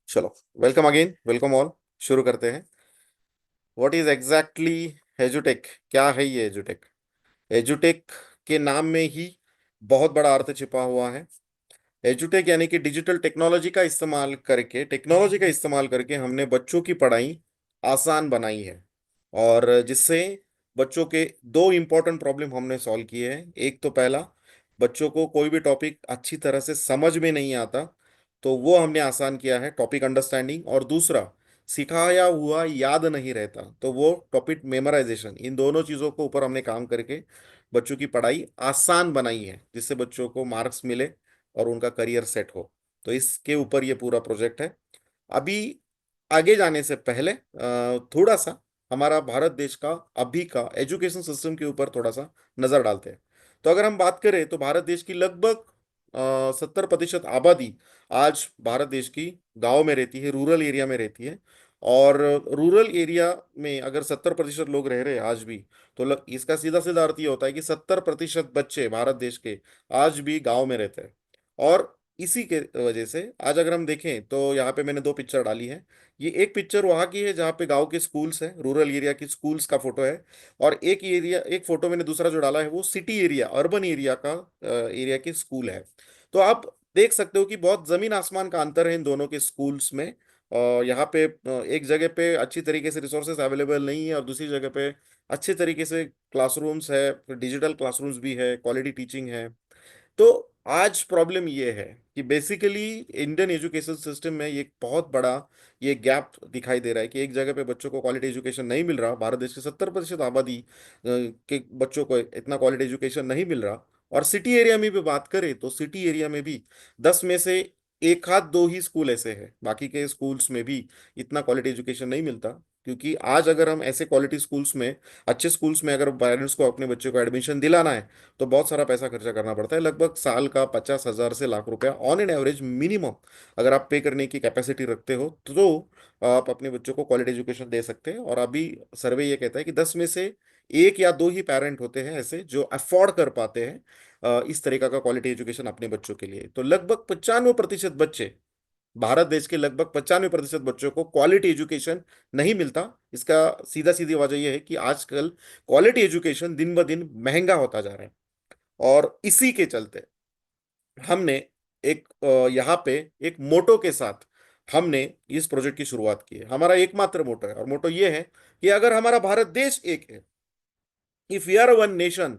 चलो, welcome again, welcome all. शुरू करते हैं। व्हाट इज एग्जैक्टली एजुटेक? क्या है ये एजुटेक? एजुटेक के नाम में ही बहुत बड़ा अर्थ छिपा हुआ है। एजुटेक यानी कि डिजिटल टेक्नोलॉजी का इस्तेमाल करके हमने बच्चों की पढ़ाई आसान बनाई है। और जिससे बच्चों के दो इंपॉर्टेंट प्रॉब्लम हमने सॉल्व किए हैं। एक तो पहला, बच्चों को कोई भी टॉपिक अच्छी तरह से समझ में नहीं आता, तो वो हमने आसान किया है, टॉपिक अंडरस्टैंडिंग। और दूसरा, सिखाया हुआ याद नहीं रहता, तो वो टॉपिक मेमोराइजेशन। इन दोनों चीज़ों को ऊपर हमने काम करके बच्चों की पढ़ाई आसान बनाई है, जिससे बच्चों को मार्क्स मिले और उनका करियर सेट हो। तो इसके ऊपर ये पूरा प्रोजेक्ट है। अभी आगे जाने से पहले थोड़ा सा हमारा भारत देश का अभी का एजुकेशन सिस्टम के ऊपर थोड़ा सा नजर डालते हैं। तो अगर हम बात करें तो भारत देश की लगभग 70% आबादी आज भारत देश की गांव में रहती है, रूरल एरिया में रहती है। और रूरल एरिया में अगर 70% लोग रह रहे हैं आज भी, तो इसका सीधा सीधा अर्थ ये होता है कि 70% बच्चे भारत देश के आज भी गांव में रहते हैं। और इसी के वजह से आज अगर हम देखें तो यहाँ पे मैंने दो पिक्चर डाली है। ये एक पिक्चर वहाँ की है जहाँ पे गांव के स्कूल्स है, रूरल एरिया की स्कूल्स का फोटो है। और एक फोटो मैंने दूसरा जो डाला है वो सिटी एरिया, अर्बन एरिया का एरिया के स्कूल है। तो आप देख सकते हो कि बहुत जमीन आसमान का अंतर है इन दोनों के स्कूल्स में। यहाँ पे एक जगह पे अच्छी तरीके से रिसोर्सेज अवेलेबल नहीं है, और दूसरी जगह पे अच्छे तरीके से क्लासरूम्स है, डिजिटल क्लासरूम्स भी है, क्वालिटी टीचिंग है। तो आज प्रॉब्लम ये है कि बेसिकली इंडियन एजुकेशन सिस्टम में ये एक बहुत बड़ा ये गैप दिखाई दे रहा है कि एक जगह पे बच्चों को क्वालिटी एजुकेशन नहीं मिल रहा। भारत देश के 70% आबादी के बच्चों को इतना क्वालिटी एजुकेशन नहीं मिल रहा। और सिटी एरिया में भी बात करें तो सिटी एरिया में भी 10 में से एक आध दो ही स्कूल ऐसे हैं, बाकी के स्कूल्स में भी इतना क्वालिटी एजुकेशन नहीं मिलता। क्योंकि आज अगर हम ऐसे क्वालिटी स्कूल्स में, अच्छे स्कूल्स में अगर पेरेंट्स को अपने बच्चे को एडमिशन दिलाना है, तो बहुत सारा पैसा खर्चा करना पड़ता है। लगभग साल का 50,000 से लाख रुपया ऑन एन एवरेज मिनिमम अगर आप पे करने की कैपेसिटी रखते हो, तो आप अपने बच्चों को क्वालिटी एजुकेशन दे सकते हैं। और अभी सर्वे ये कहता है कि 10 में से एक या दो ही पेरेंट होते हैं ऐसे जो अफोर्ड कर पाते हैं इस तरीका का क्वालिटी एजुकेशन अपने बच्चों के लिए। तो लगभग 95% बच्चे, भारत देश के लगभग 95% बच्चों को क्वालिटी एजुकेशन नहीं मिलता। इसका सीधा सीधी वजह यह है कि आजकल क्वालिटी एजुकेशन दिन ब दिन महंगा होता जा रहा है। और इसी के चलते हमने यहाँ पे एक मोटो के साथ हमने इस प्रोजेक्ट की शुरुआत की है। हमारा एकमात्र मोटो है, और मोटो ये है कि अगर हमारा भारत देश एक है, if we are one nation,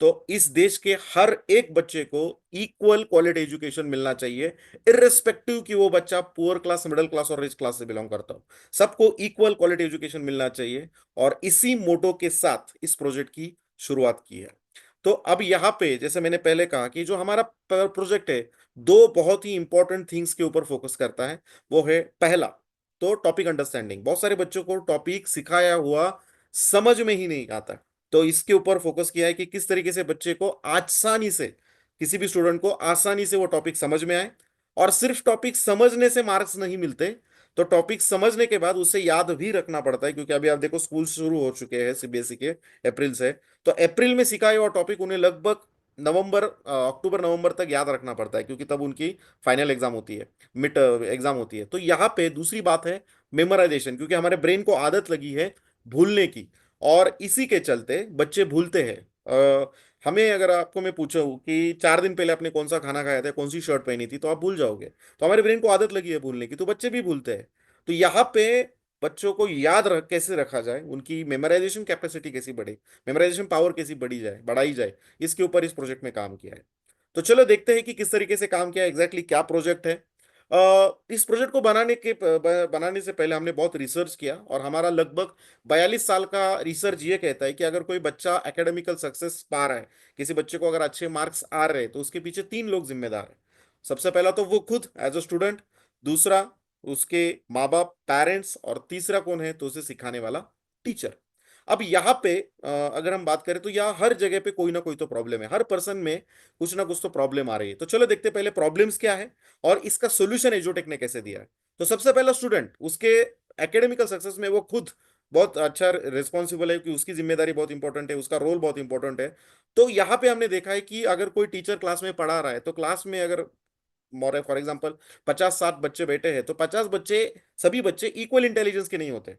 तो इस देश के हर एक बच्चे को इक्वल क्वालिटी एजुकेशन मिलना चाहिए, इररिस्पेक्टिव कि वो बच्चा पुअर क्लास, मिडिल क्लास और रिच क्लास से बिलोंग करता हो। सबको इक्वल क्वालिटी एजुकेशन मिलना चाहिए। और इसी मोटो के साथ इस प्रोजेक्ट की शुरुआत की है। तो अब यहाँ पे जैसे मैंने पहले कहा कि जो हमारा प्रोजेक्ट है, दो बहुत ही इंपॉर्टेंट थिंग्स के ऊपर फोकस करता है। वो है पहला, तो टॉपिक अंडरस्टैंडिंग। बहुत सारे बच्चों को टॉपिक सिखाया हुआ समझ में ही नहीं आता। तो इसके ऊपर फोकस किया है कि किस तरीके से बच्चे को आसानी से, किसी भी स्टूडेंट को आसानी से वो टॉपिक समझ में आए। और सिर्फ टॉपिक समझने से मार्क्स नहीं मिलते, तो टॉपिक समझने के बाद उसे याद भी रखना पड़ता है। क्योंकि अभी आप देखो स्कूल शुरू हो चुके हैं सीबीएसई के, अप्रैल से। तो अप्रैल में सिखाया हुआ टॉपिक उन्हें लगभग अक्टूबर नवंबर तक याद रखना पड़ता है, क्योंकि तब उनकी फाइनल एग्जाम होती है, मिड एग्जाम होती है। तो यहाँ पे दूसरी बात है मेमोराइजेशन, क्योंकि हमारे ब्रेन को आदत लगी है भूलने की। और इसी के चलते बच्चे भूलते हैं। हमें अगर आपको मैं पूछूं कि 4 दिन पहले आपने कौन सा खाना खाया था, कौन सी शर्ट पहनी थी, तो आप भूल जाओगे। तो हमारे ब्रेन को आदत लगी है भूलने की, तो बच्चे भी भूलते हैं। तो यहाँ पे बच्चों को कैसे रखा जाए, उनकी मेमोराइजेशन कैपेसिटी कैसी बढ़े, मेमोराइजेशन पावर कैसी बढ़ाई जाए, इसके ऊपर इस प्रोजेक्ट में काम किया है। तो चलो देखते हैं कि किस तरीके से काम किया है, एग्जैक्टली क्या प्रोजेक्ट है। इस प्रोजेक्ट को बनाने से पहले हमने बहुत रिसर्च किया, और हमारा लगभग 42 साल का रिसर्च ये कहता है कि अगर कोई बच्चा एकेडमिकल सक्सेस पा रहा है, किसी बच्चे को अगर अच्छे मार्क्स आ रहे हैं, तो उसके पीछे 3 लोग जिम्मेदार हैं। सबसे पहला तो वो खुद एज अ स्टूडेंट, दूसरा उसके माँ बाप पेरेंट्स, और तीसरा कौन है, तो उसे सिखाने वाला टीचर। अब यहाँ पे अगर हम बात करें तो यहाँ हर जगह पे कोई ना कोई तो प्रॉब्लम है, हर पर्सन में कुछ ना कुछ तो प्रॉब्लम आ रही है। तो चलो देखते हैं पहले प्रॉब्लम्स क्या है और इसका सोल्यूशन एजोटेक ने कैसे दिया है। तो सबसे पहला, स्टूडेंट उसके एकेडमिकल सक्सेस में वो खुद बहुत अच्छा रिस्पॉन्सिबल है, कि उसकी जिम्मेदारी बहुत इंपॉर्टेंट है, उसका रोल बहुत इंपॉर्टेंट है। तो यहाँ पे हमने देखा है कि अगर कोई टीचर क्लास में पढ़ा रहा है, तो क्लास में अगर मोरे फॉर एग्जाम्पल 50-60 बच्चे बैठे हैं, तो 50 बच्चे, सभी बच्चे इक्वल इंटेलिजेंस के नहीं होते।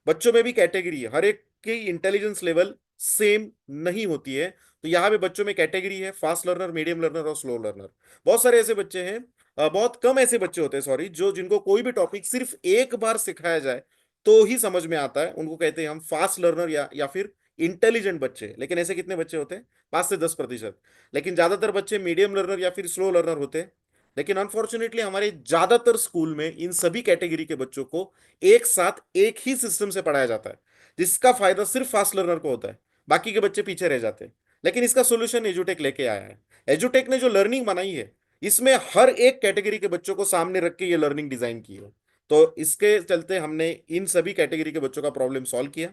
बच्चों में भी कैटेगरी है, हर एक की इंटेलिजेंस लेवल सेम नहीं होती है। तो यहाँ पे बच्चों में कैटेगरी है, फास्ट लर्नर, मीडियम लर्नर और स्लो लर्नर। बहुत सारे ऐसे बच्चे हैं, बहुत कम ऐसे बच्चे होते हैं सॉरी, जो जिनको कोई भी टॉपिक सिर्फ एक बार सिखाया जाए तो ही समझ में आता है, उनको कहते हैं हम फास्ट लर्नर या फिर इंटेलिजेंट बच्चे। लेकिन ऐसे कितने बच्चे होते हैं? 5 से 10%। लेकिन ज्यादातर बच्चे मीडियम लर्नर या फिर स्लो लर्नर होते हैं। लेकिन अनफॉर्चुनेटली हमारे ज्यादातर स्कूल में इन सभी कैटेगरी के बच्चों को एक साथ एक ही सिस्टम से पढ़ाया जाता है, जिसका फायदा सिर्फ फास्ट लर्नर को होता है, बाकी के बच्चे पीछे रह जाते हैं। लेकिन इसका सोल्यूशन एजुटेक लेके आया है। एजुटेक ने जो लर्निंग बनाई है, इसमें हर एक कैटेगरी के बच्चों को सामने रख के ये लर्निंग डिजाइन की है। तो इसके चलते हमने इन सभी कैटेगरी के बच्चों का प्रॉब्लम सॉल्व किया।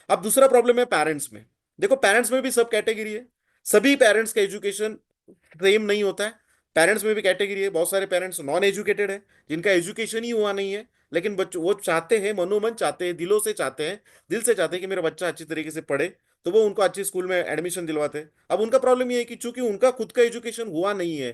अब दूसरा प्रॉब्लम है पेरेंट्स में। देखो, पेरेंट्स में भी सब कैटेगरी है, सभी पेरेंट्स का एजुकेशन सेम नहीं होता है। पेरेंट्स में भी कैटेगरी है, बहुत सारे पेरेंट्स नॉन एजुकेटेड है, जिनका एजुकेशन ही हुआ नहीं है, लेकिन बच्चों वो चाहते हैं, मनोमन चाहते हैं, दिलों से चाहते हैं, दिल से चाहते हैं कि मेरा बच्चा अच्छी तरीके से पढ़े, तो वो उनको अच्छी स्कूल में एडमिशन दिलवाते हैं। अब उनका प्रॉब्लम ये है कि चूंकि उनका खुद का एजुकेशन हुआ नहीं है,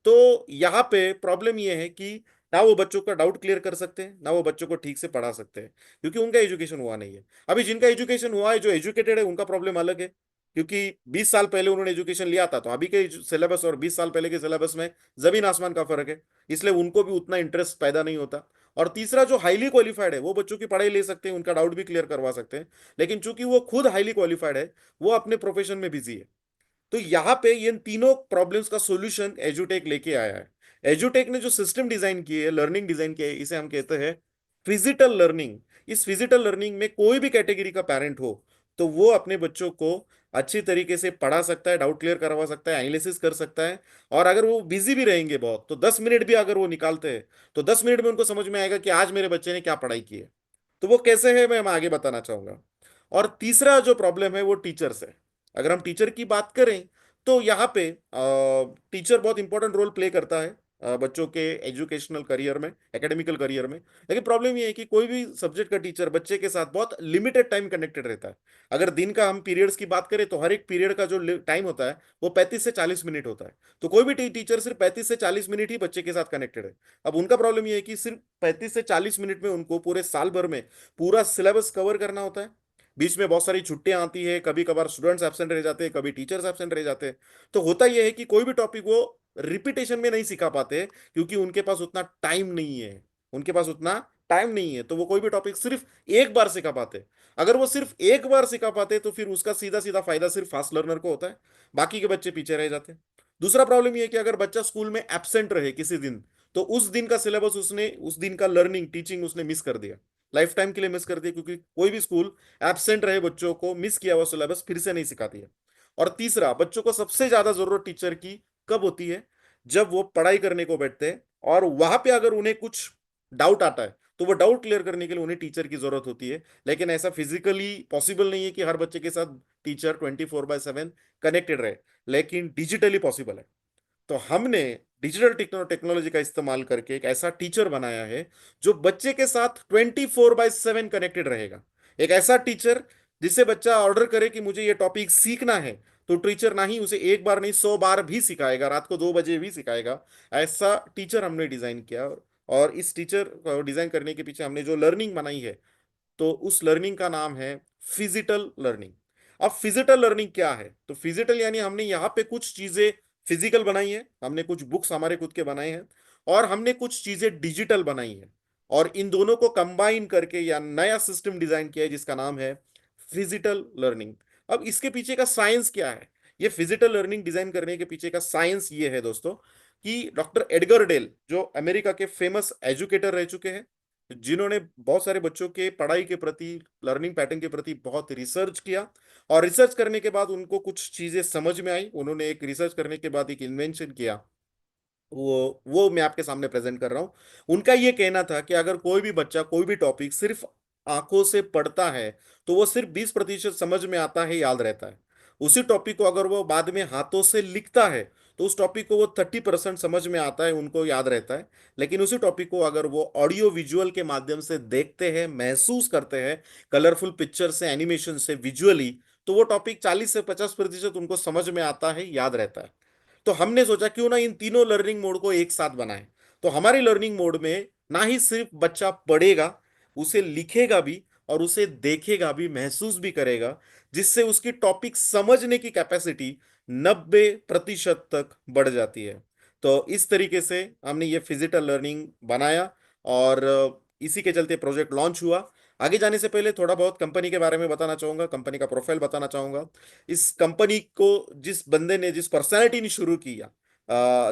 तो यहाँ पे प्रॉब्लम ये है कि ना वो बच्चों का डाउट क्लियर कर सकते हैं, ना वो बच्चों को ठीक से पढ़ा सकते हैं, क्योंकि उनका एजुकेशन हुआ नहीं है। अभी जिनका एजुकेशन हुआ है, जो एजुकेटेड है, उनका प्रॉब्लम अलग है, क्योंकि 20 साल पहले उन्होंने एजुकेशन लिया था, तो अभी के सिलेबस और 20 साल पहले के सिलेबस में जमीन आसमान का फर्क है, इसलिए उनको भी उतना इंटरेस्ट पैदा नहीं होता। और तीसरा, जो हाईली क्वालिफाइड है, वो बच्चों की पढ़ाई ले सकते हैं, उनका डाउट भी क्लियर करवा सकते हैं, लेकिन चूंकि वो खुद हाईली क्वालिफाइड है, वो अपने प्रोफेशन में बिजी है। तो यहाँ पे इन तीनों प्रॉब्लम्स का सॉल्यूशन एजुटेक लेके आया है। एजुटेक ने जो सिस्टम डिजाइन किए है, लर्निंग डिजाइन किया है, इसे हम कहते हैं फिजिटल लर्निंग। इस फिजिटल लर्निंग में कोई भी कैटेगरी का पेरेंट हो, तो वो अपने बच्चों को अच्छी तरीके से पढ़ा सकता है, डाउट क्लियर करवा सकता है, एनालिसिस कर सकता है। और अगर वो बिजी भी रहेंगे बहुत, तो 10 मिनट भी अगर वो निकालते हैं, तो 10 मिनट में उनको समझ में आएगा कि आज मेरे बच्चे ने क्या पढ़ाई की है। तो वो कैसे है, मैं आगे बताना चाहूंगा। और तीसरा जो प्रॉब्लम है, वो टीचर्स है। अगर हम टीचर की बात करें, तो यहाँ पे टीचर बहुत इंपॉर्टेंट रोल प्ले करता है बच्चों के एजुकेशनल करियर में, एकेडमिकल करियर में। लेकिन प्रॉब्लम ये है कि कोई भी सब्जेक्ट का टीचर बच्चे के साथ बहुत लिमिटेड टाइम कनेक्टेड रहता है। अगर दिन का हम पीरियड्स की बात करें, तो हर एक पीरियड का जो टाइम होता है, वो 35 से 40 मिनट होता है। तो कोई भी टीचर सिर्फ 35 से 40 मिनट ही बच्चे के साथ कनेक्टेड है। अब उनका प्रॉब्लम ये है कि सिर्फ 35 से 40 मिनट में उनको पूरे साल भर में पूरा सिलेबस कवर करना होता है। बीच में बहुत सारी छुट्टियां आती है, कभी कभार स्टूडेंट्स एब्सेंट रह जाते हैं, कभी टीचर्स एब्सेंट रह जाते हैं। तो होता यह है कि कोई भी टॉपिक वो रिपीटेशन में नहीं सिखा पाते, क्योंकि उनके पास उतना टाइम नहीं है। उनके पास उतना टाइम नहीं है, तो वो कोई भी टॉपिक सिर्फ एक बार सिखा पाते। अगर वो सिर्फ एक बार सिखा पाते, तो फिर उसका सीधा सीधा फायदा सिर्फ फास्ट लर्नर को होता है, बाकी के बच्चे पीछे रह जाते हैं। दूसरा प्रॉब्लम यह है कि अगर बच्चा स्कूल में एब्सेंट रहे किसी दिन, तो उस दिन का सिलेबस उसने, उस दिन का लर्निंग टीचिंग उसने मिस कर दिया, लाइफ टाइम के लिए मिस कर दिया, क्योंकि कोई भी स्कूल एब्सेंट रहे बच्चों को मिस किया हुआ सिलेबस फिर से नहीं सिखाती है। और तीसरा, बच्चों को सबसे ज्यादा जरूरत टीचर की कब होती है? जब वो पढ़ाई करने को बैठते हैं, और वहां पे अगर उन्हें कुछ डाउट आता है, तो वो डाउट क्लियर करने के लिए उन्हें टीचर की जरूरत होती है। लेकिन ऐसा फिजिकली पॉसिबल नहीं है कि हर बच्चे के साथ टीचर 24/7 कनेक्टेड रहे, लेकिन डिजिटली पॉसिबल है। तो हमने डिजिटल टेक्नोलॉजी का इस्तेमाल करके एक ऐसा टीचर बनाया है, जो बच्चे के साथ 24/7 कनेक्टेड रहेगा। एक ऐसा टीचर, जिससे बच्चा ऑर्डर करे कि मुझे ये टॉपिक सीखना है, तो टीचर ना ही उसे एक बार नहीं 100 बार भी सिखाएगा, रात को 2 बजे भी सिखाएगा। ऐसा टीचर हमने डिजाइन किया। और इस टीचर को डिजाइन करने के पीछे हमने जो लर्निंग बनाई है, तो उस लर्निंग का नाम है फिजिटल लर्निंग। अब फिजिटल लर्निंग क्या है? तो फिजिटल यानी हमने यहाँ पे कुछ चीजें फिजिकल बनाई है, हमने कुछ बुक्स हमारे खुद के बनाए हैं, और हमने कुछ चीजें डिजिटल बनाई है, और इन दोनों को कंबाइन करके या नया सिस्टम डिजाइन किया है, जिसका नाम है फिजिटल लर्निंग। अब इसके पीछे का साइंस क्या है? ये फिजिटल लर्निंग डिजाइन करने के पीछे का साइंस ये है दोस्तों, कि डॉक्टर एडगर डेल, जो अमेरिका के फेमस एजुकेटर रह चुके हैं, जिन्होंने बहुत सारे बच्चों के पढ़ाई के प्रति, लर्निंग पैटर्न के प्रति बहुत रिसर्च किया, और रिसर्च करने के बाद उनको कुछ चीजें समझ में आई, उन्होंने एक रिसर्च करने के बाद एक इन्वेंशन किया। वो मैं आपके सामने प्रेजेंट कर रहा हूं। उनका ये कहना था कि अगर कोई भी बच्चा कोई भी टॉपिक सिर्फ आंखों से पढ़ता है, तो वो सिर्फ 20% समझ में आता है, याद रहता है। उसी टॉपिक को अगर वो बाद में हाथों से लिखता है, तो उस टॉपिक को वो 30% समझ में आता है, उनको याद रहता है। लेकिन उसी टॉपिक को अगर वो ऑडियो विजुअल के माध्यम से देखते हैं, महसूस करते हैं, कलरफुल पिक्चर से, एनिमेशन से, विजुअली, तो वो टॉपिक 40 से 50% उनको समझ में आता है, याद रहता है। तो हमने सोचा क्यों ना इन तीनों लर्निंग मोड को एक साथ बनाएं। तो हमारी लर्निंग मोड में ना ही सिर्फ बच्चा पढ़ेगा, उसे लिखेगा भी और उसे देखेगा भी, महसूस भी करेगा, जिससे उसकी टॉपिक समझने की कैपेसिटी 90% तक बढ़ जाती है। तो इस तरीके से हमने ये फिजिकल लर्निंग बनाया और इसी के चलते प्रोजेक्ट लॉन्च हुआ। आगे जाने से पहले थोड़ा बहुत कंपनी के बारे में बताना चाहूंगा, कंपनी का प्रोफाइल बताना चाहूंगा। इस कंपनी को जिस बंदे ने, जिस पर्सनैलिटी ने शुरू किया,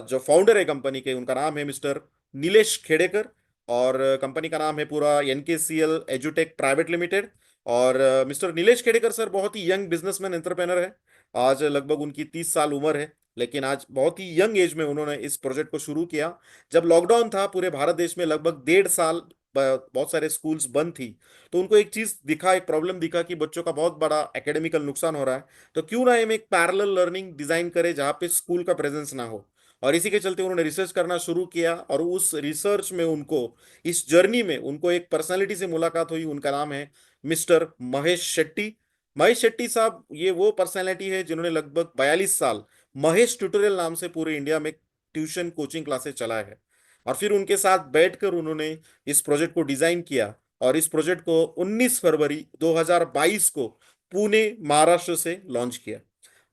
जो फाउंडर है कंपनी के, उनका नाम है मिस्टर नीलेश खेड़ेकर। और कंपनी का नाम है पूरा NKCL एजुटेक प्राइवेट लिमिटेड। और मिस्टर नीलेश खेड़ेकर सर बहुत ही यंग बिजनेसमैन एंटरप्रेनर है। आज लगभग उनकी 30 साल उम्र है, लेकिन आज बहुत ही यंग एज में उन्होंने इस प्रोजेक्ट को शुरू किया। जब लॉकडाउन था पूरे भारत देश में, लगभग 1.5 साल बहुत सारे स्कूल्स बंद थी, तो उनको एक चीज दिखा, एक प्रॉब्लम दिखा कि बच्चों का बहुत बड़ा एकेडमिकल नुकसान हो रहा है। तो क्यों ना हम एक पैरेलल लर्निंग डिजाइन करें जहां पे स्कूल का प्रेजेंस ना हो। और इसी के चलते उन्होंने रिसर्च करना शुरू किया, और उस रिसर्च में उनको, इस जर्नी में उनको एक पर्सनालिटी से मुलाकात हुई। उनका नाम है मिस्टर महेश शेट्टी। महेश शेट्टी साहब ये वो पर्सनालिटी है जिन्होंने लगभग 42 साल महेश ट्यूटोरियल नाम से पूरे इंडिया में ट्यूशन कोचिंग क्लासेस चलाए हैं। और फिर उनके साथ बैठकर उन्होंने इस प्रोजेक्ट को डिजाइन किया, और इस प्रोजेक्ट को 19 फरवरी 2022 को पुणे महाराष्ट्र से लॉन्च किया।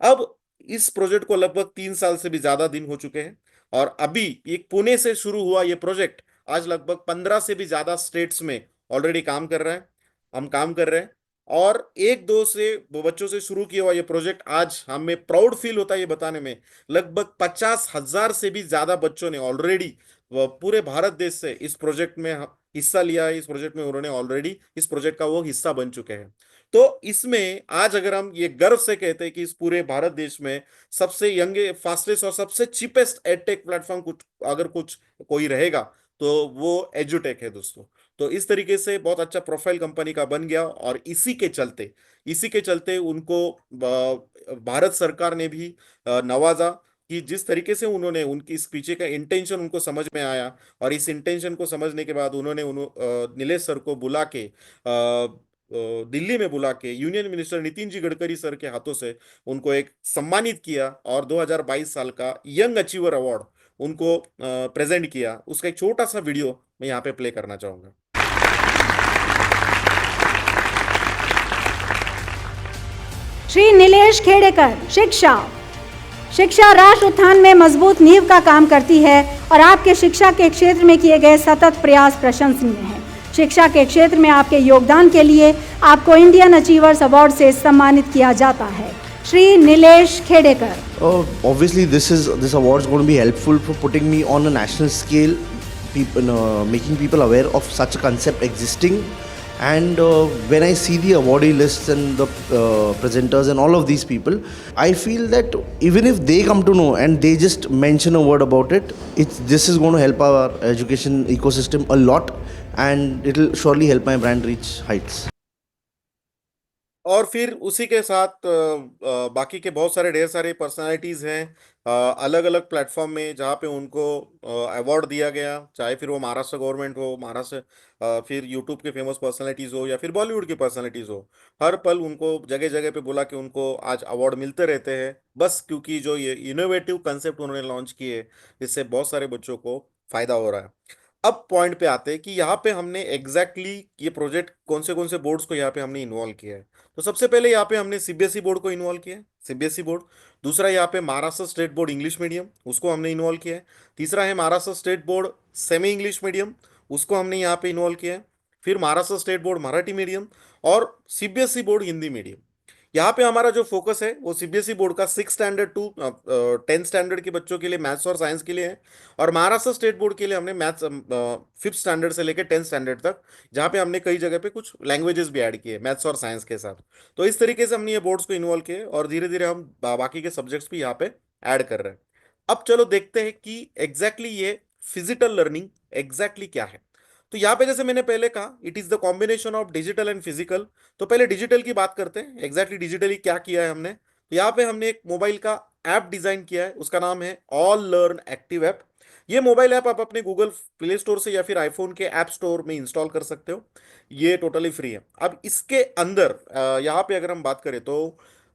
अब इस प्रोजेक्ट को लगभग 3 साल से भी ज्यादा दिन हो चुके हैं, और अभी एक पुणे से शुरू हुआ ये प्रोजेक्ट आज लगभग 15 से भी ज्यादा स्टेट्स में ऑलरेडी काम कर रहा है। हम काम कर रहे हैं, और एक दो से वो बच्चों से शुरू किया हुआ ये प्रोजेक्ट आज हमें प्राउड फील होता है ये बताने में, लगभग 50,000 से भी ज्यादा बच्चों ने ऑलरेडी पूरे भारत देश से इस प्रोजेक्ट में हिस्सा लिया है। इस प्रोजेक्ट में उन्होंने ऑलरेडी इस प्रोजेक्ट का वो हिस्सा बन चुके हैं। तो इसमें आज अगर हम ये गर्व से कहते हैं कि इस पूरे भारत देश में सबसे यंग, फास्टेस्ट और सबसे चीपेस्ट एडटेक प्लेटफॉर्म कुछ अगर कुछ कोई रहेगा, तो वो एजुटेक है दोस्तों। तो इस तरीके से बहुत अच्छा प्रोफाइल कंपनी का बन गया, और इसी के चलते उनको भारत सरकार ने भी नवाजा, कि जिस तरीके से उन्होंने, उनकी इस पीछे का इंटेंशन उनको समझ में आया। और इस इंटेंशन को समझने के बाद उन्होंने नीलेश सर को बुला के, दिल्ली में बुला के union minister Nitin ji Gadkari sir के हाथों से उनको एक सम्मानित किया, और 2022 साल का यंग अचीवर अवार्ड उनको प्रेजेंट किया। उसका एक छोटा सा वीडियो मैं यहाँ पे प्ले करना चाहूंगा। श्री नीलेश खेड़ेकर। शिक्षा शिक्षा राष्ट्र उत्थान में मजबूत नींव का काम करती है और आपके शिक्षा के क्षेत्र में किए गए सतत प्रयास प्रशंसनीय हैं। शिक्षा के क्षेत्र में आपके योगदान के लिए आपको इंडियन अचीवर्स अवार्ड से सम्मानित किया जाता है। Shri Nilesh Khedekar. Obviously, this award is going to be helpful for putting me on a national scale, making people aware of such a concept existing. And when I see the awardee lists and the presenters and all of these people, I feel that even if they come to know and they just mention a word about it, this is going to help our education ecosystem a lot, and it will surely help my brand reach heights. और फिर उसी के साथ बाकी के बहुत सारे ढेर सारे पर्सनालिटीज हैं अलग अलग प्लेटफॉर्म में, जहाँ पे उनको अवार्ड दिया गया, चाहे फिर वो महाराष्ट्र गवर्नमेंट हो, महाराष्ट्र फिर यूट्यूब के फेमस पर्सनालिटीज हो, या फिर बॉलीवुड की पर्सनालिटीज हो। हर पल उनको जगह जगह पे बुला के उनको आज अवार्ड मिलते रहते हैं, बस क्योंकि जो ये इनोवेटिव कंसेप्ट उन्होंने लॉन्च किए, इससे बहुत सारे बच्चों को फायदा हो रहा है। अब पॉइंट पे आते हैं कि यहाँ पे हमने ये प्रोजेक्ट कौन से बोर्ड्स को यहाँ पे हमने इन्वॉल्व किया है। तो सबसे पहले यहाँ पे हमने सीबीएसई बोर्ड को इन्वॉल्व किया है, सीबीएसई बोर्ड। दूसरा यहाँ पे Maharashtra state board English medium, उसको हमने इन्वॉल्व किया है। तीसरा है Maharashtra state board semi English medium, उसको हमने यहाँ पे इन्वॉल्व किया है। फिर Maharashtra state board Marathi medium, और सीबीएसई बोर्ड हिंदी मीडियम। यहाँ पे हमारा जो फोकस है वो सीबीएसई बोर्ड का 6 स्टैंडर्ड टू 10 स्टैंडर्ड के बच्चों के लिए मैथ्स और साइंस के लिए है। और महाराष्ट्र स्टेट बोर्ड के लिए हमने मैथ्स 5th स्टैंडर्ड से लेकर 10th स्टैंडर्ड तक, जहाँ पे हमने कई जगह पे कुछ लैंग्वेजेस भी ऐड किए मैथ्स और साइंस के साथ। तो इस तरीके से हमने ये बोर्ड्स को इन्वॉल्व किए, और धीरे धीरे हम बाकी के सब्जेक्ट्स भी यहाँ पे ऐड कर रहे हैं। अब चलो देखते हैं कि एग्जैक्टली ये फिजिकल लर्निंग एग्जैक्टली क्या है। तो यहाँ पे जैसे मैंने पहले कहा, it is the combination of digital and physical. तो पहले डिजिटल की बात करते हैं, एग्जैक्टली डिजिटली क्या किया है हमने। तो यहाँ पे हमने एक मोबाइल का ऐप डिजाइन किया है, उसका नाम है ऑल लर्न एक्टिव ऐप। ये मोबाइल ऐप आप अपने गूगल प्ले स्टोर से या फिर आईफोन के ऐप स्टोर में इंस्टॉल कर सकते हो। ये टोटली फ्री है। अब इसके अंदर यहाँ पे अगर हम बात करें तो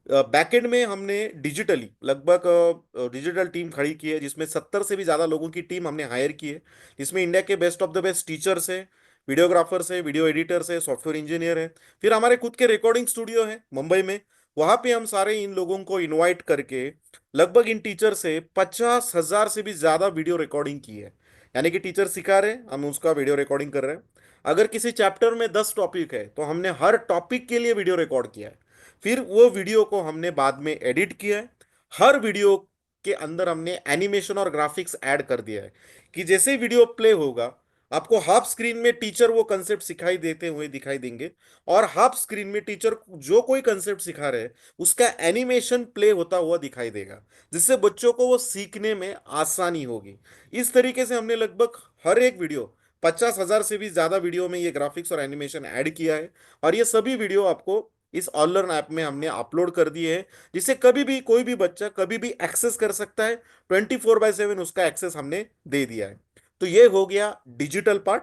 बैकएंड में हमने डिजिटली लगभग डिजिटल टीम खड़ी की है, जिसमें 70 से भी ज्यादा लोगों की टीम हमने हायर की है, जिसमें इंडिया के best of the best teachers है, वीडियोग्राफर्स है, वीडियो एडिटर्स है, सॉफ्टवेयर इंजीनियर है। फिर हमारे खुद के रिकॉर्डिंग स्टूडियो है मुंबई में, वहां पे हम सारे इन लोगों को इनवाइट करके लगभग इन टीचर से 50,000 से भी ज्यादा वीडियो रिकॉर्डिंग की है। यानी कि टीचर सिखा रहे हैं, हम उसका वीडियो रिकॉर्डिंग कर रहे हैं। अगर किसी चैप्टर में 10 टॉपिक है तो हमने हर टॉपिक के लिए वीडियो रिकॉर्ड किया है। फिर वो वीडियो को हमने बाद में एडिट किया है। हर वीडियो के अंदर हमने एनिमेशन और ग्राफिक्स ऐड कर दिया है कि जैसे ही वीडियो प्ले होगा, आपको हाफ स्क्रीन में टीचर वो कंसेप्ट सिखाई देते हुए दिखाई देंगे, और हाफ स्क्रीन में टीचर जो कोई कंसेप्ट सिखा रहे हैं उसका एनिमेशन प्ले होता हुआ दिखाई देगा, जिससे बच्चों को वो सीखने में आसानी होगी। इस तरीके से हमने लगभग हर एक वीडियो, 50,000 से भी ज्यादा वीडियो में ये ग्राफिक्स और एनिमेशन ऐड किया है। और ये सभी वीडियो आपको इस ऑनलाइन ऐप में हमने अपलोड कर दिए हैं, जिसे कभी भी कोई भी बच्चा कभी भी एक्सेस कर सकता है। 24/7 उसका एक्सेस हमने दे दिया है। तो ये हो गया डिजिटल पार्ट।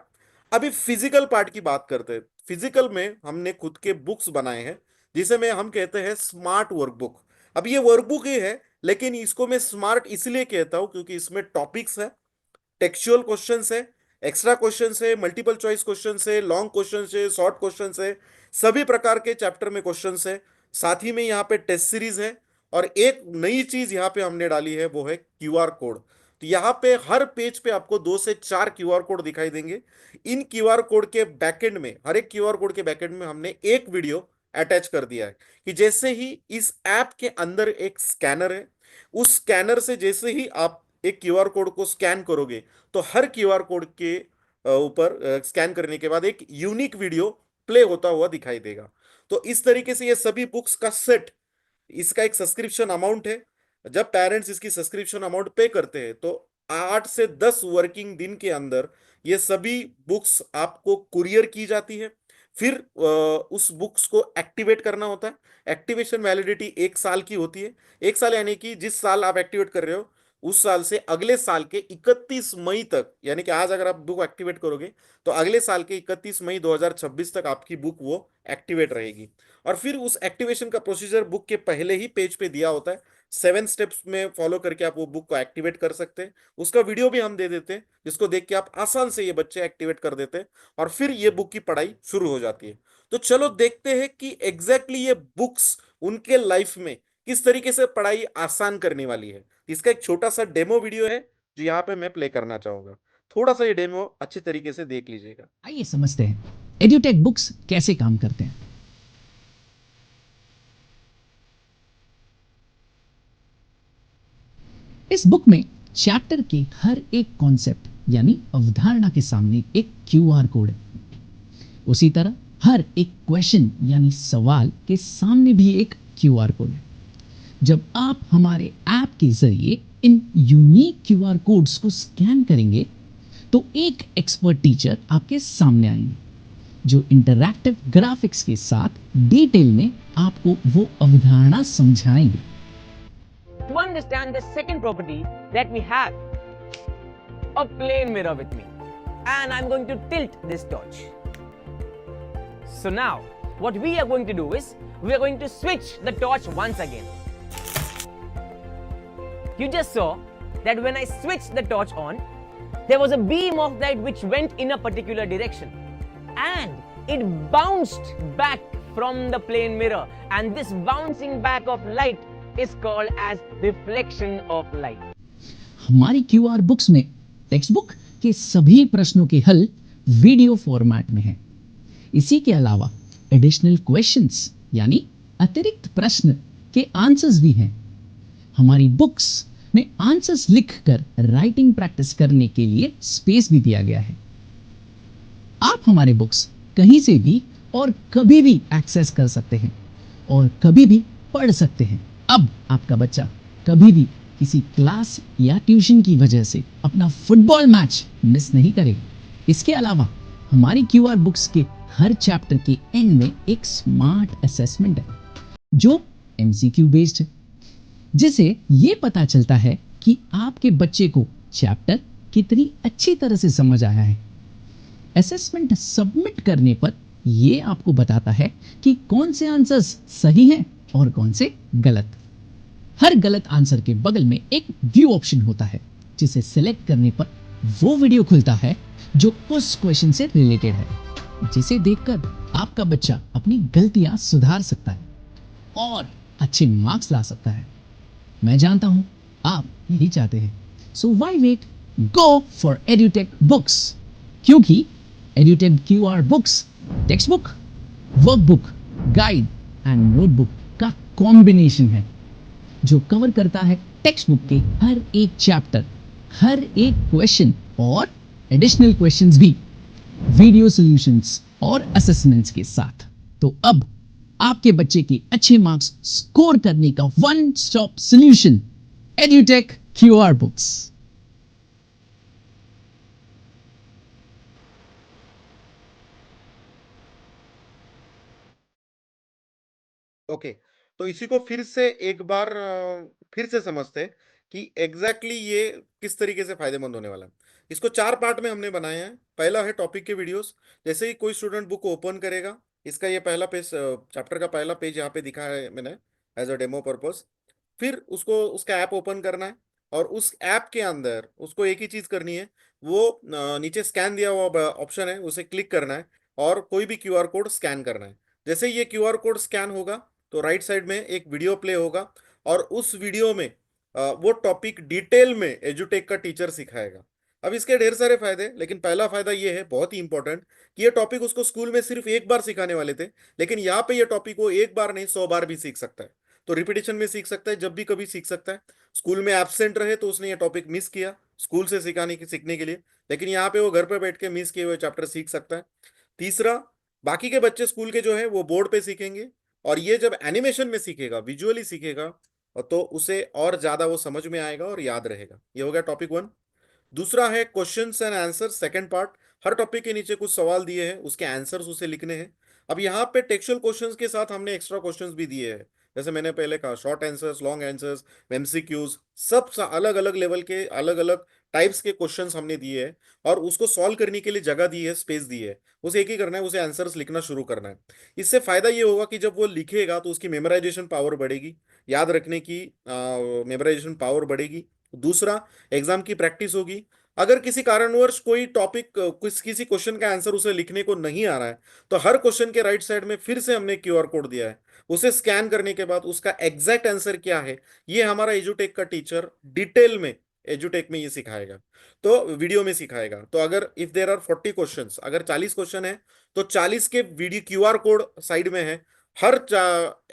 अभी फिजिकल पार्ट की बात करते हैं। फिजिकल में हमने खुद के बुक्स बनाए हैं, जिसे में हम कहते हैं स्मार्ट वर्कबुक। अब ये वर्कबुक ही है, लेकिन इसको मैं स्मार्ट इसलिए कहता हूं क्योंकि इसमें टॉपिक्स है, टेक्सचुअल क्वेश्चंस है, एक्स्ट्रा क्वेश्चंस है, मल्टीपल चॉइस क्वेश्चंस है, लॉन्ग क्वेश्चंस है, शॉर्ट क्वेश्चंस है, सभी प्रकार के चैप्टर में क्वेश्चंस है। साथ ही में यहाँ पे टेस्ट सीरीज है। और एक नई चीज यहाँ पे हमने डाली है, वो है क्यूआर कोड। तो यहाँ पे हर पेज पे आपको 2 से 4 क्यूआर कोड दिखाई देंगे। इन क्यूआर कोड के बैकएंड में, हर एक क्यूआर कोड के बैकएंड में हमने एक वीडियो अटैच कर दिया है कि जैसे ही इस ऐप के अंदर एक स्कैनर है, उस स्कैनर से जैसे ही आप एक क्यूआर कोड को स्कैन करोगे, तो हर क्यूआर कोड के ऊपर स्कैन करने के बाद एक यूनिक वीडियो प्ले होता हुआ दिखाई देगा। तो इस तरीके से ये सभी बुक्स का सेट, इसका एक सब्सक्रिप्शन अमाउंट है। जब पेरेंट्स इसकी सब्सक्रिप्शन अमाउंट पे करते हैं तो 8 से 10 वर्किंग दिन के अंदर ये सभी बुक्स आपको कुरियर की जाती है। फिर उस बुक्स को एक्टिवेट करना होता है। एक्टिवेशन वैलिडिटी 1 साल की होती है। 1 साल यानी कि जिस साल आप एक्टिवेट कर रहे हो, उस साल से अगले साल के 31 मई तक, यानी कि आज अगर आप बुक एक्टिवेट करोगे तो अगले साल के 31 मई 2026 तक आपकी बुक वो एक्टिवेट रहेगी। और फिर उस एक्टिवेशन का प्रोसीजर बुक के पहले ही पेज पे दिया होता है। 7 स्टेप्स में फॉलो करके आप वो बुक को एक्टिवेट कर सकते हैं। उसका वीडियो भी हम दे देते हैं, जिसको देख के आप आसान से ये बच्चे एक्टिवेट कर देते हैं, और फिर ये बुक की पढ़ाई शुरू हो जाती है। तो चलो देखते हैं कि एग्जैक्टली ये बुक्स उनके लाइफ में किस तरीके से पढ़ाई आसान करने वाली है। इसका एक छोटा सा डेमो वीडियो है जो यहाँ पे मैं प्ले करना चाहूंगा। थोड़ा सा ये डेमो अच्छे तरीके से देख लीजिएगा। आइए समझते हैं एड्यूटेक बुक्स कैसे काम करते हैं। इस बुक में चैप्टर के हर एक कॉन्सेप्ट यानी अवधारणा के सामने एक क्यूआर कोड है। उसी तरह हर एक क्वेश्चन यानी सवाल के सामने भी एक क्यूआर कोड है। जब आप हमारे ऐप के जरिए इन यूनिक क्यूआर कोड्स को स्कैन करेंगे तो एक एक्सपर्ट टीचर आपके सामने आएंगे, जो इंटरैक्टिव ग्राफिक्स के साथ डिटेल में आपको वो अवधारणा समझाएंगे। To understand the second property that we have, a plane mirror with me, and I'm going to tilt this torch. So now what we are going to do is we are going to switch the torch once again. You just saw that when I switched the torch on, there was a beam of light which went in a particular direction, and it bounced back from the plane mirror, and this bouncing back of light is called as reflection of light. हमारी QR books में text book के सभी प्रश्नों के हल video format में हैं। इसी के अलावा एडिशनल क्वेश्चंस यानी अतिरिक्त प्रश्न के आंसर्स भी हैं। हमारी बुक्स में आंसर्स लिखकर राइटिंग प्रैक्टिस करने के लिए स्पेस भी दिया गया है। आप हमारे बुक्स कहीं से भी और कभी भी एक्सेस कर सकते हैं और कभी भी पढ़ सकते हैं। अब आपका बच्चा कभी भी किसी क्लास या ट्यूशन की वजह से अपना फुटबॉल मैच मिस नहीं करेगा। इसके अलावा हमारी क्यूआर बुक्स के हर चैप्टर के एंड में एक स्मार्ट असेसमेंट है जो एमसीक्यू बेस्ड है, जिसे ये पता चलता है कि आपके बच्चे को चैप्टर कितनी अच्छी तरह से समझ आया है। असेसमेंट सबमिट करने पर ये आपको बताता है कि कौन से आंसर्स सही हैं और कौन से गलत। हर गलत आंसर के बगल में एक व्यू ऑप्शन होता है, जिसे सिलेक्ट करने पर वो वीडियो खुलता है जो उस क्वेश्चन से रिलेटेड है, जिसे देखकर आपका बच्चा अपनी गलतियां सुधार सकता है और अच्छे मार्क्स ला सकता है। मैं जानता हूं आप यही चाहते हैं, so why wait, go for Edutech books, क्योंकि Edutech QR books textbook, workbook, guide and notebook का कॉम्बिनेशन है, जो कवर करता है टेक्स्ट बुक के हर एक चैप्टर, हर एक क्वेश्चन और एडिशनल क्वेश्चंस भी, वीडियो सॉल्यूशंस और असेसमेंट्स के साथ। तो अब आपके बच्चे के अच्छे मार्क्स स्कोर करने का one stop solution, Edutech QR books. Okay, तो इसी को फिर से एक बार फिर से समझते हैं कि एग्जैक्टली ये किस तरीके से फायदेमंद होने वाला है। इसको 4 पार्ट में हमने बनाया है। पहला है टॉपिक के वीडियोस। जैसे ही कोई स्टूडेंट बुक को ओपन करेगा, इसका ये पहला पेज, चैप्टर का पहला पेज यहाँ पे दिखा है मैंने एज अ डेमो पर्पस। फिर उसको उसका ऐप ओपन करना है और उस ऐप के अंदर उसको एक ही चीज करनी है, वो नीचे स्कैन दिया हुआ ऑप्शन है, उसे क्लिक करना है और कोई भी क्यूआर कोड स्कैन करना है। जैसे ही ये क्यूआर कोड स्कैन होगा तो राइट साइड में एक वीडियो प्ले होगा और उस वीडियो में वो टॉपिक डिटेल में एजुटेक का टीचर सिखाएगा। अब इसके ढेर सारे फायदे, लेकिन पहला फायदा ये है बहुत ही इंपॉर्टेंट कि ये टॉपिक उसको स्कूल में सिर्फ एक बार सिखाने वाले थे, लेकिन यहाँ पे ये टॉपिक वो एक बार नहीं 100 बार भी सीख सकता है। तो रिपीटेशन में सीख सकता है, जब भी कभी सीख सकता है। स्कूल में एब्सेंट रहे तो उसने ये टॉपिक मिस किया स्कूल से सिखाने की सीखने के लिए, लेकिन यहाँ पे वो घर पे बैठ के मिस किए हुए चैप्टर सीख सकता है। तीसरा, बाकी के बच्चे स्कूल के जो है वो बोर्ड पे सीखेंगे, और ये जब एनिमेशन में सीखेगा, विजुअली सीखेगा, तो उसे और ज्यादा वो समझ में आएगा और याद रहेगा। ये हो गया टॉपिक 1। दूसरा है questions and answer, second part. Her topic के नीचे कुछ सवाल दिए हैं, उसके आंसर्स उसे लिखने हैं। अब यहाँ पे टेक्सचुअल क्वेश्चंस के साथ हमने एक्स्ट्रा क्वेश्चंस भी दिए हैं। जैसे मैंने पहले कहा, short answers, long answers, MCQs, सब अलग अलग लेवल के, अलग अलग टाइप्स के क्वेश्चंस हमने दिए हैं, और उसको सॉल्व करने के लिए जगह दी है, स्पेस दी है। उसे एक ही करना है, उसे आंसर्स लिखना शुरू करना है। इससे फायदा ये होगा कि जब वो लिखेगा तो उसकी मेमोराइजेशन पावर बढ़ेगी, याद रखने की मेमोराइजेशन पावर बढ़ेगी। दूसरा, एग्जाम की प्रैक्टिस होगी। अगर किसी कारणवश कोई टॉपिक, किसी क्वेश्चन का आंसर उसे लिखने को नहीं आ रहा है, तो हर क्वेश्चन के राइट साइड में फिर से हमने क्यूआर कोड दिया है। उसे स्कैन करने के बाद उसका एग्जैक्ट आंसर क्या है, ये हमारा एजुटेक का टीचर डिटेल में एजुटेक में ये सिखाएगा, तो वीडियो में सिखाएगा। तो अगर इफ देर आर 40 क्वेश्चंस, अगर 40 क्वेश्चन है तो 40 के वीडियो क्यूआर कोड साइड में है। हर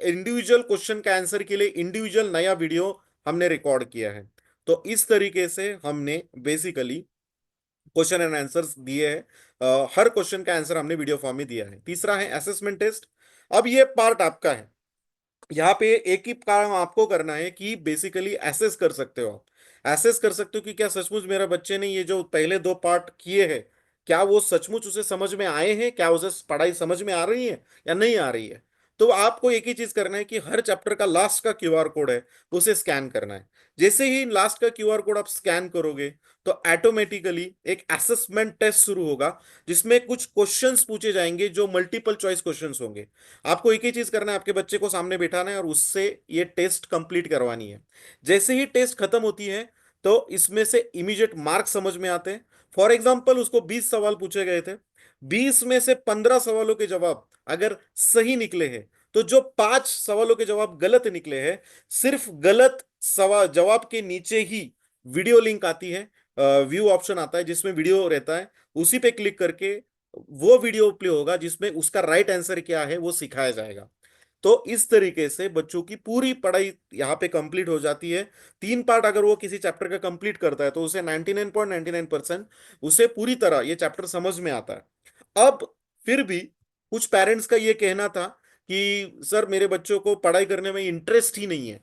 इंडिविजुअल क्वेश्चन का आंसर के लिए इंडिविजुअल नया वीडियो हमने रिकॉर्ड किया है। तो इस तरीके से हमने बेसिकली क्वेश्चन एंड आंसर्स दिए हैं। हर क्वेश्चन का आंसर हमने वीडियो फॉर्म में दिया है। तीसरा है असेसमेंट टेस्ट। अब ये पार्ट आपका है, यहाँ पे एक ही काम आपको करना है कि बेसिकली एसेस कर सकते हो आप। एसेस कर सकते हो कि क्या सचमुच मेरा बच्चे ने ये जो पहले 2 पार्ट किए हैं, क्या वो सचमुच उसे समझ में आए हैं, क्या उसे पढ़ाई समझ में आ रही है या नहीं आ रही है। तो आपको एक ही चीज करना है कि हर चैप्टर का लास्ट का क्यूआर कोड है, उसे स्कैन करना है। जैसे ही लास्ट का क्यूआर कोड आप स्कैन करोगे तो ऑटोमेटिकली एक असेसमेंट टेस्ट शुरू होगा, जिसमें कुछ क्वेश्चंस पूछे जाएंगे जो मल्टीपल चॉइस क्वेश्चंस होंगे। आपको एक ही चीज करना है, आपके बच्चे को सामने बिठाना है और उससे ये टेस्ट कंप्लीट करवानी है। जैसे ही टेस्ट खत्म होती है तो इसमें से इमीडिएट मार्क्स समझ में आते हैं। फॉर एग्जाम्पल, उसको 20 सवाल पूछे गए थे, 20 में से 15 सवालों के जवाब अगर सही निकले हैं, तो जो 5 सवालों के जवाब गलत निकले हैं, सिर्फ गलत सवाल जवाब के नीचे ही वीडियो लिंक आती है, व्यू ऑप्शन आता है जिसमें वीडियो रहता है, उसी पे क्लिक करके वो वीडियो प्ले होगा जिसमें उसका राइट आंसर क्या है वो सिखाया जाएगा। तो इस तरीके से बच्चों की पूरी पढ़ाई यहाँ पे कंप्लीट हो जाती है। 3 पार्ट अगर वो किसी चैप्टर का कंप्लीट करता है तो उसे 99.99% उसे पूरी तरह ये चैप्टर समझ में आता है। अब फिर भी कुछ पेरेंट्स का ये कहना था कि सर मेरे बच्चों को पढ़ाई करने में इंटरेस्ट ही नहीं है।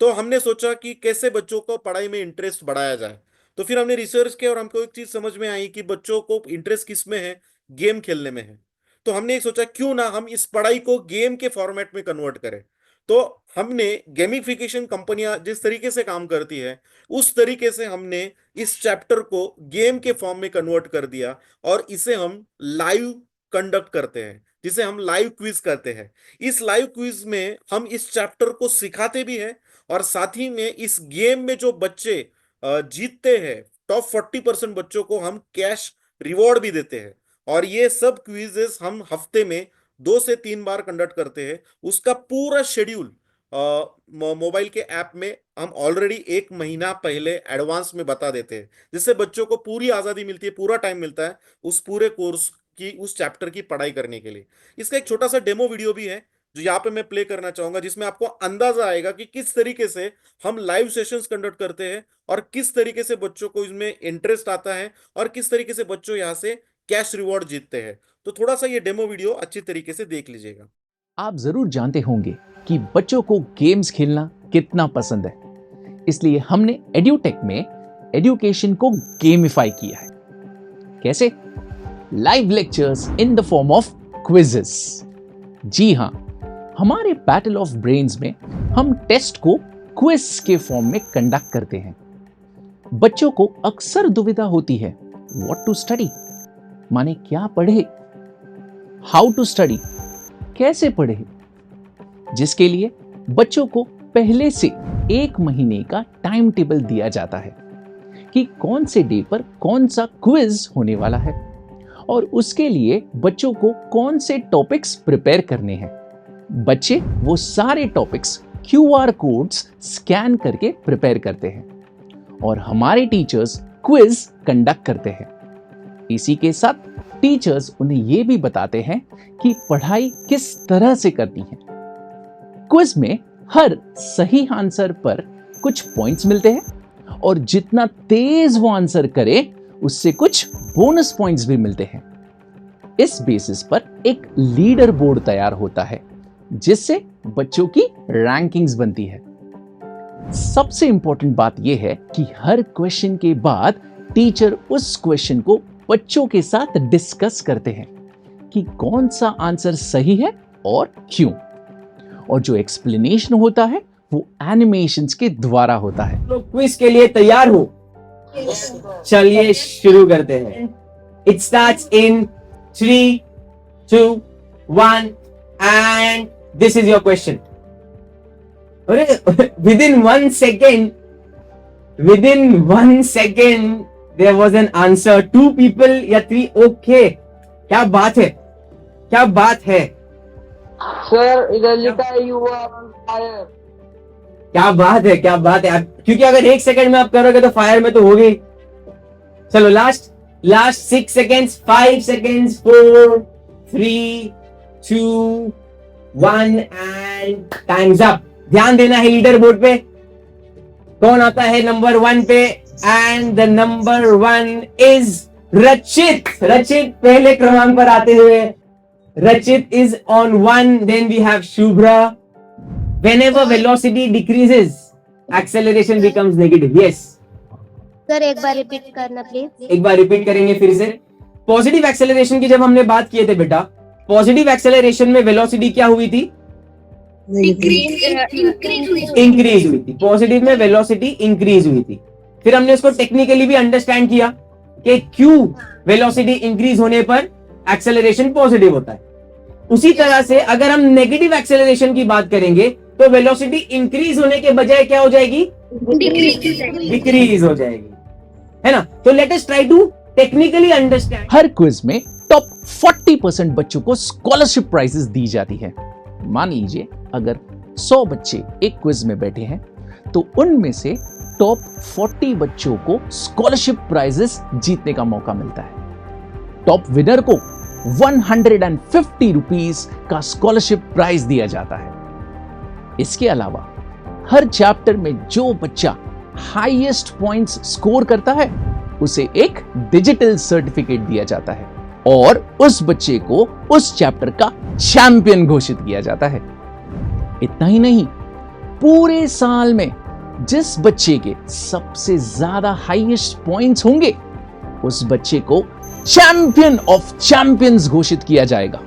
तो हमने सोचा कि कैसे बच्चों को पढ़ाई में इंटरेस्ट बढ़ाया जाए। तो फिर हमने रिसर्च किया और हमको एक चीज समझ में आई कि बच्चों को इंटरेस्ट किस में है, गेम खेलने में है। तो हमने एक सोचा क्यों ना हम इस पढ़ाई को गेम के फॉर्मेट में कन्वर्ट करें। तो हमने गेमिफिकेशन कंपनियां जिस तरीके से काम करती है, उस तरीके से हमने इस चैप्टर को गेम के फॉर्म में कन्वर्ट कर दिया और इसे हम लाइव कंडक्ट करते हैं। जिसे हम लाइव क्विज करते हैं। इस लाइव क्विज में हम इस चैप्टर को सिखाते भी हैं और साथ ही में इस गेम में जो बच्चे जीतते हैं, टॉप 40% बच्चों को हम कैश रिवॉर्ड भी देते हैं। और ये सब क्विजेस हम हफ्ते में 2 से 3 बार कंडक्ट करते हैं। उसका पूरा शेड्यूल मोबाइल के ऐप में हम ऑलरेडी 1 महीना पहले एडवांस में बता देते हैं, जिससे बच्चों को पूरी आज़ादी मिलती है, पूरा टाइम मिलता है उस पूरे कोर्स की, उस चैप्टर की पढ़ाई करने के लिए। इसका एक छोटा सा डेमो वीडियो भी है जो यहाँ पे मैं प्ले करना चाहूंगा, जिसमें आपको अंदाजा आएगा कि किस तरीके से हम लाइव सेशंस कंडक्ट करते हैं और किस तरीके से बच्चों को इसमें इंटरेस्ट आता है और किस तरीके से बच्चों यहाँ से कैश रिवॉर्ड जीतते हैं। तो थोड़ा सा ये डेमो वीडियो अच्छी तरीके से देख लीजिएगा। आप जरूर जानते होंगे कि बच्चों को गेम्स खेलना कितना पसंद है, इसलिए हमने एड्यूटेक में एजुकेशन को गेमिफाई किया है। कैसे? Live lectures in the form of quizzes. जी हां, हमारे बैटल ऑफ ब्रेन्स में हम टेस्ट को क्विज के फॉर्म में कंडक्ट करते हैं। बच्चों को अक्सर दुविधा होती है, व्हाट टू स्टडी, माने क्या पढ़े, हाउ टू स्टडी, कैसे पढ़े, जिसके लिए बच्चों को पहले से 1 महीने का टाइम टेबल दिया जाता है कि कौन से डे पर कौन सा क्विज होने वाला है और उसके लिए बच्चों को कौन से टॉपिक्स प्रिपेयर करने हैं। बच्चे वो सारे टॉपिक्स QR कोड्स स्कैन करके प्रिपेयर करते हैं और हमारे टीचर्स क्विज कंडक्ट करते हैं। इसी के साथ टीचर्स उन्हें यह भी बताते हैं कि पढ़ाई किस तरह से करनी है। क्विज में हर सही आंसर पर कुछ पॉइंट्स मिलते हैं और जितना तेज वो आंसर करे उससे कुछ बोनस पॉइंट्स भी मिलते हैं। इस बेसिस पर एक लीडर बोर्ड तैयार होता है जिससे बच्चों की रैंकिंग्स बनती है। सबसे इंपॉर्टेंट बात यह है कि हर क्वेश्चन के बाद टीचर उस क्वेश्चन को बच्चों के साथ डिस्कस करते हैं कि कौन सा आंसर सही है और क्यों, और जो एक्सप्लेनेशन होता है वो एनिमेशंस के द्वारा होता है। तो क्विज के लिए तैयार हो? चलिए शुरू करते हैं। It starts in 3, 2, 1 and this is your question. Within 1 second there was an answer, 2 people या 3, okay, क्या बात है, क्या बात है सर, इधर लिखा है यू आर ऑन फायर। क्या बात है, क्या बात है, क्योंकि अगर 1 सेकंड में आप करोगे तो फायर में तो हो गई। चलो last 6 seconds, 5 seconds, 4, 3, 2, 1 and times up. ध्यान देना है लीडर बोर्ड पे कौन आता है नंबर 1 पे, एंड द नंबर 1 इज रचित। रचित पहले क्रमांक पर आते हुए, Rachit is on 1, then we have Shubhra. Whenever velocity decreases, acceleration becomes negative. Yes. Sir एक बार रिपीट करना प्लीज। एक बार रिपीट करेंगे फिर से। पॉजिटिव एक्सेलरेशन की जब हमने बात किए थे बेटा, पॉजिटिव एक्सेलरेशन में वेलोसिटी क्या हुई थी? इंक्रीज हुई थी। पॉजिटिव में वेलोसिटी इंक्रीज हुई थी। फिर हमने इसको टेक्निकली भी अंडरस्टैंड किया कि क्यों वेलोसिटी इंक्रीज होने पर एक्सेलरेशन पॉजिटिव होता है। उसी तरह से अगर हम नेगेटिव एक्सेलरेशन की बात करेंगे तो वेलोसिटी इंक्रीज होने के बजाय क्या हो जाएगी? डिक्रीज हो जाएगी, है ना। तो let us try to technically understand. हर क्विज में टॉप 40% बच्चों को स्कॉलरशिप प्राइजेस दी जाती है। मान लीजिए अगर 100 बच्चे एक क्विज में बैठे हैं तो उनमें से टॉप 40 बच्चों को स्कॉलरशिप प्राइजेस जीतने का मौका मिलता है। टॉप विनर को 150 रुपीस का स्कॉलरशिप प्राइज दिया जाता है। इसके अलावा हर चैप्टर में जो बच्चा हाईएस्ट पॉइंट्स स्कोर करता है उसे एक डिजिटल सर्टिफिकेट दिया जाता है और उस बच्चे को उस चैप्टर का चैंपियन घोषित किया जाता है। इतना ही नहीं, पूरे साल में जिस बच्चे के सबसे ज्यादा हाईएस्ट पॉइंट्स होंगे उस बच्चे को चैंपियन ऑफ चैंपियंस घोषित किया जाएगा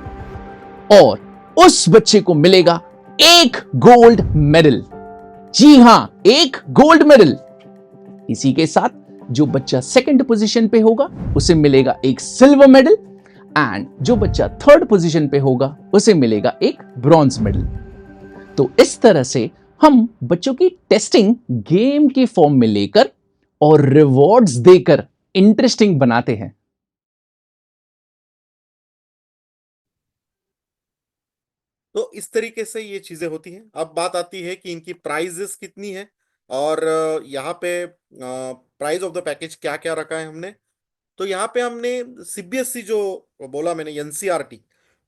और उस बच्चे को मिलेगा एक गोल्ड मेडल। जी हां, एक गोल्ड मेडल। इसी के साथ जो बच्चा सेकंड पोजीशन पे होगा उसे मिलेगा एक सिल्वर मेडल एंड जो बच्चा थर्ड पोजीशन पे होगा उसे मिलेगा एक ब्रॉन्ज मेडल। तो इस तरह से हम बच्चों की टेस्टिंग गेम के फॉर्म में लेकर और रिवॉर्ड्स देकर इंटरेस्टिंग बनाते हैं। तो इस तरीके से ये चीजें होती हैं। अब बात आती है कि इनकी प्राइजेस कितनी है, और यहाँ पे प्राइस ऑफ द पैकेज क्या क्या रखा है हमने। तो यहाँ पे हमने सीबीएसई जो बोला मैंने, एनसीईआरटी,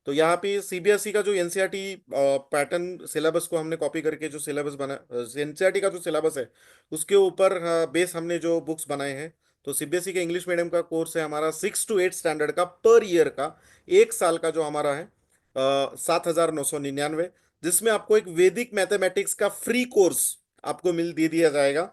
तो यहाँ पे सीबीएसई का जो एनसीईआरटी पैटर्न सिलेबस को हमने कॉपी करके जो सिलेबस बना, एनसीईआरटी का जो सिलेबस है उसके ऊपर बेस हमने जो बुक्स बनाए हैं। तो सीबीएसई के इंग्लिश मीडियम का कोर्स है हमारा 6 to 8 स्टैंडर्ड का, पर ईयर का, 1 साल का जो हमारा है 7,999, जिसमें आपको एक वैदिक मैथमेटिक्स का फ्री कोर्स आपको मिल दे दिया जाएगा,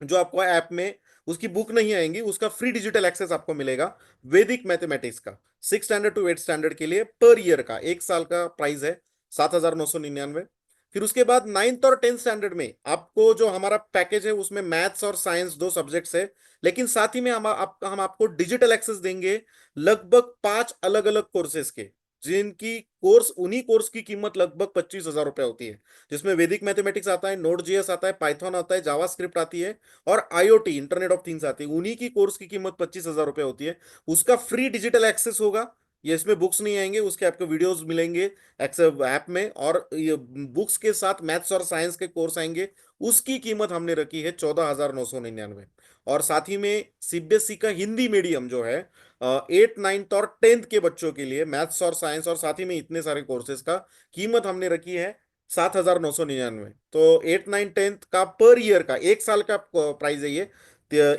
जो आपको ऐप में उसकी बुक नहीं आएंगी, उसका फ्री डिजिटल एक्सेस आपको मिलेगा वैदिक मैथमेटिक्स का। 6 स्टैंडर्ड to 8 स्टैंडर्ड के लिए पर ईयर का 1 साल का प्राइस है 7,999। फिर उसके बाद 9th और 10th स्टैंडर्ड में आपको जो हमारा पैकेज है उसमें मैथ्स और साइंस 2 सब्जेक्ट्स है, लेकिन साथ ही में हम आपको डिजिटल एक्सेस देंगे लगभग 5 अलग अलग कोर्सेज के, जिनकी कोर्स, उन्हीं कोर्स की कीमत लगभग 25,000 रुपए होती है, जिसमें वैदिक मैथमेटिक्स आता है, नोड जीएस आता है, पाइथन आता है, जावास्क्रिप्ट आती है, और आईओटी, इंटरनेट ऑफ थिंग्स आती है। उन्हीं की कोर्स की कीमत 25,000 रुपए होती है। उसका फ्री डिजिटल एक्सेस होगा, ये इसमें बुक्स नहीं आएंगे, उसके आपको वीडियोस मिलेंगे ऐप में, और ये बुक्स के साथ मैथ्स और साइंस के कोर्स आएंगे। उसकी कीमत हमने रखी है 14,999। और साथ ही में सीबीएसई का हिंदी मीडियम जो है 8, 9 और 10th के बच्चों के लिए मैथ्स और साइंस और साथ ही में इतने सारे कोर्सेज का कीमत हमने रखी है 7,999। तो 8, 9, 10th का पर ईयर का 1 साल का प्राइस है ये,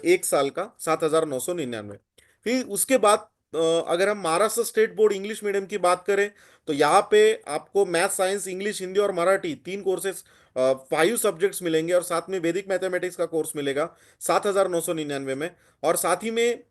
1 साल का 7,999। फिर उसके बाद अगर हम Maharashtra state board English medium की बात करें, तो यहाँ पे आपको मैथ, साइंस, इंग्लिश, हिंदी और मराठी 3 कोर्सेज, 5 सब्जेक्ट्स मिलेंगे, और साथ में वैदिक मैथमेटिक्स का कोर्स मिलेगा 7,999 में। और साथ ही में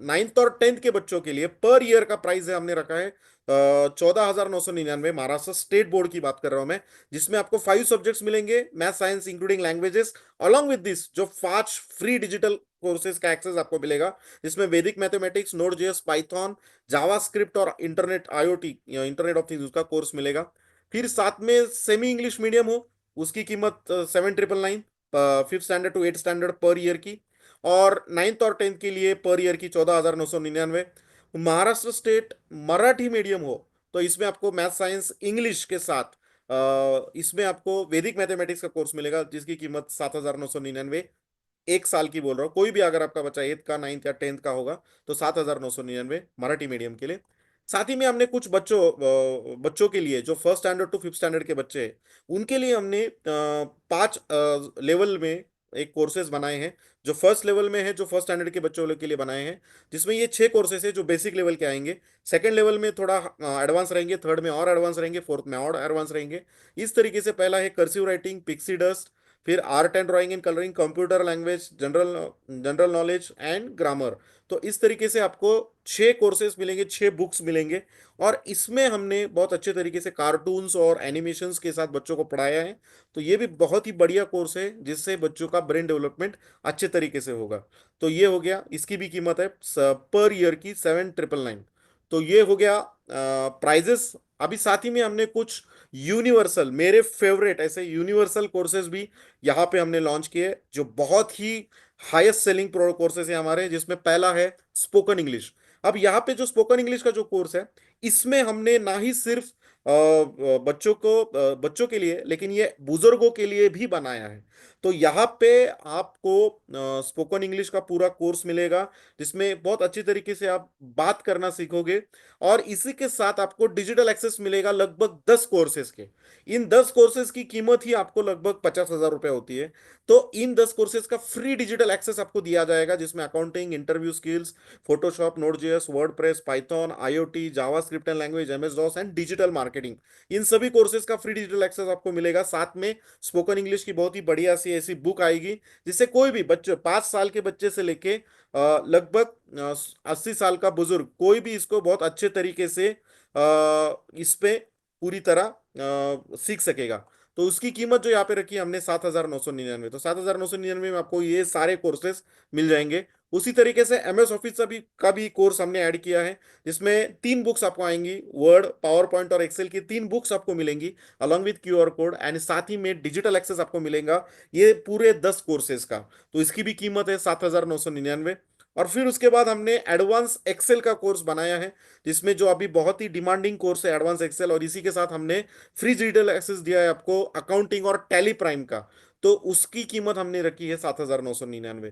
9th और 10th के बच्चों के लिए पर ईयर का प्राइस है हमने रखा है 14,999, महाराष्ट्र स्टेट बोर्ड की बात कर रहा हूं मैं, जिसमें आपको 5 सब्जेक्ट्स मिलेंगे, math, science including languages, along with this जो 5 फ्री डिजिटल कोर्सेज का एक्सेस आपको मिलेगा, जिसमें Vedic mathematics, Node JS, Python, JavaScript और internet IoT, internet of things, उसका कोर्स मिलेगा। फिर साथ में सेमी इंग्लिश मीडियम हो, उसकी कीमत 7,999, 5th standard to 8th standard per year की। और 9th और 10th के लिए पर ईयर की 14,999। महाराष्ट्र स्टेट मराठी मीडियम हो, तो इसमें आपको मैथ, साइंस, इंग्लिश के साथ इसमें आपको वैदिक मैथमेटिक्स का कोर्स मिलेगा, जिसकी कीमत 7,999, 1 साल की बोल रहा हूँ। कोई भी अगर आपका बच्चा 8th का, 9th या 10th का होगा तो 7,999 मराठी मीडियम के लिए। साथ ही में हमने कुछ बच्चों के लिए जो 1st standard to 5th standard के बच्चे हैं, उनके लिए हमने 5 लेवल में एक कोर्सेज बनाए हैं। जो फर्स्ट लेवल में है, जो 1st स्टैंडर्ड के बच्चों के लिए बनाए हैं, जिसमें ये 6 कोर्सेज है जो बेसिक लेवल के आएंगे। सेकंड लेवल में थोड़ा एडवांस रहेंगे, थर्ड में और एडवांस रहेंगे, फोर्थ में और एडवांस रहेंगे। इस तरीके से पहला है कर्सिव राइटिंग, पिक्सी डस्ट, फिर art and drawing and colouring, computer language, general knowledge and grammar. तो इस तरीके से आपको 6 कोर्सेज मिलेंगे, 6 बुक्स मिलेंगे। और इसमें हमने बहुत अच्छे तरीके से कार्टून्स और एनिमेशंस के साथ बच्चों को पढ़ाया है। तो ये भी बहुत ही बढ़िया कोर्स है, जिससे बच्चों का ब्रेन डेवलपमेंट अच्छे तरीके से होगा। तो ये हो गया, इसकी भी कीमत है पर ईयर की 7,999। तो ये हो गया प्राइजेस। अभी साथ ही में हमने कुछ यूनिवर्सल, मेरे फेवरेट ऐसे यूनिवर्सल कोर्सेज भी यहाँ पे हमने लॉन्च किए, जो बहुत ही हाईएस्ट सेलिंग प्रो कोर्सेज है हमारे, जिसमें पहला है स्पोकन इंग्लिश। अब यहाँ पे जो स्पोकन इंग्लिश का जो कोर्स है, इसमें हमने ना ही सिर्फ बच्चों के लिए, लेकिन ये बुजुर्गों के लिए भी बनाया है। तो यहाँ पे आपको स्पोकन इंग्लिश का पूरा कोर्स मिलेगा, जिसमें बहुत अच्छी तरीके से आप बात करना सीखोगे, और इसी के साथ आपको डिजिटल एक्सेस मिलेगा लगभग 10 कोर्सेज के। इन 10 कोर्सेज की कीमत ही आपको लगभग 50,000 रुपए होती है। तो इन 10 कोर्सेज का फ्री डिजिटल एक्सेस आपको दिया जाएगा, जिसमें अकाउंटिंग, इंटरव्यू स्किल्स, फोटोशॉप, नोड.js, WordPress, Python, IoT, JavaScript and language, MS DOS and digital marketing, इन सभी कोर्सेज का फ्री डिजिटल एक्सेस आपको मिलेगा। साथ में स्पोकन इंग्लिश की बहुत ही बढ़िया सी ऐसी बुक आएगी, जिससे कोई भी बच्चे, 5 साल के बच्चे से लेके लगभग 80 साल का बुजुर्ग, कोई भी इसको बहुत अच्छे तरीके से इस पे पूरी तरह सीख सकेगा। तो उसकी कीमत जो यहाँ पे रखी है हमने 7,999। तो 7,999 में आपको ये सारे कोर्सेज मिल जाएंगे। उसी तरीके से एमएस ऑफिस का भी कोर्स हमने ऐड किया है, जिसमें 3 बुक्स आपको आएंगी, वर्ड, पावर पॉइंट और एक्सेल की 3 बुक्स आपको मिलेंगी along with QR code, and साथ ही में डिजिटल एक्सेस आपको मिलेगा ये पूरे 10 कोर्सेज का। तो इसकी भी कीमत है 7,999। और फिर उसके बाद हमने एडवांस एक्सेल का कोर्स बनाया है, जिसमें जो अभी बहुत ही डिमांडिंग कोर्स है एडवांस एक्सेल, और इसी के साथ हमने फ्री डिजिटल एक्सेस दिया है आपको अकाउंटिंग और टैली प्राइम का। तो उसकी कीमत हमने रखी है 7,999।